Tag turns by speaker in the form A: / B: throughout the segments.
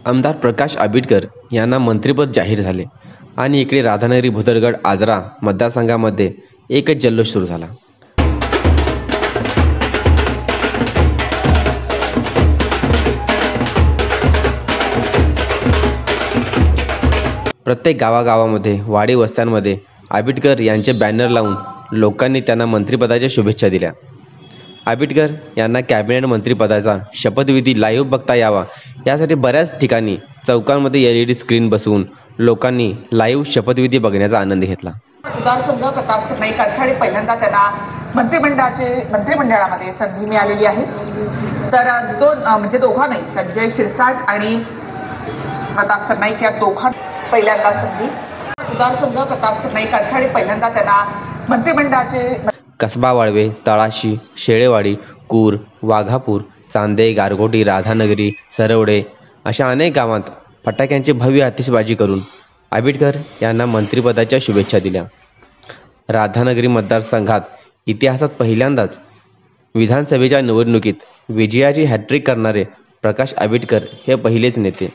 A: आमदार प्रकाश आंबेडकर यांना मंत्रिपद जाहीर झाले आणि इकडे राधानगरी भुदरगड आजरा मतदारसंघामध्ये एकच जल्लोष सुरू झाला। प्रत्येक गावागावामध्ये वाडी वस्त्यांमध्ये आंबेडकर यांचे बॅनर लावून लोकांनी त्यांना मंत्रिपदाच्या शुभेच्छा दिल्या। आंबेडकर यांना कॅबिनेट मंत्रिपदाचा शपथविधी लाईव्ह बघता यावा यासाठी बऱ्याच ठिकाणी चौकांमध्ये LED स्क्रीन बसवून लोकांनी लाईव्ह शपथविधी बघण्याचा आनंद घेतला।
B: मतदारसंघ प्रताप सरनाईकांसाठी पहिल्यांदा त्यांना मंत्रिमंडळामध्ये संधी मिळालेली आहे। तर दोघा नाही, संजय शिरसाट आणि प्रताप सरनाईक या दोघां पहिल्यांदा संधी। मतदारसंघ प्रताप सरनाईकांसाठी पहिल्यांदा त्यांना मंत्रिमंडळाचे
A: कसबा वाळवे, तळाशी, शेळेवाडी, कूर, वाघापूर, चांदे, गारगोटी, राधानगरी, सरवडे अशा अनेक गावात फटाक्यांची भव्य आतिषबाजी करून आंबेडकर यांना मंत्रिपदाच्या शुभेच्छा दिल्या। राधानगरी मतदारसंघात इतिहासात पहिल्यांदाच विधानसभेच्या निवडणुकीत विजयाची हॅट्रिक करणारे प्रकाश आंबेडकर हे पहिलेच नेते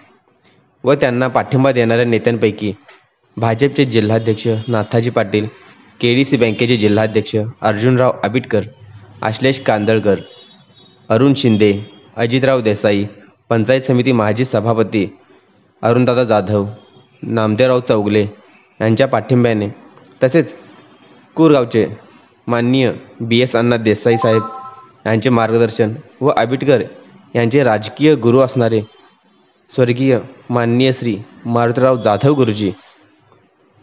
A: व त्यांना पाठिंबा देणाऱ्या नेत्यांपैकी भाजपचे जिल्हाध्यक्ष नाथाजी पाटील, KDC बँकेचे जिल्हाध्यक्ष अर्जुनराव आंबेडकर, आश्लेष कांदळकर, अरुण शिंदे, अजितराव देसाई, पंचायत समिती माजी सभापती अरुणदादा जाधव, नामदेवराव चौगले यांच्या पाठिंब्याने तसेच कुरगावचे माननीय BS अण्णा देसाई साहेब यांचे मार्गदर्शन व आंबेडकर यांचे राजकीय गुरु असणारे स्वर्गीय माननीय श्री मारुतीराव जाधव गुरुजी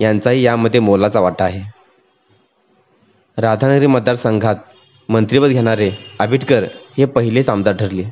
A: यांचाही यामध्ये मोलाचा वाटा आहे। राधानगरी मतदारसंघात मंत्रिपद घेणारे आंबेडकर हे पहिलेच आमदार ठरले।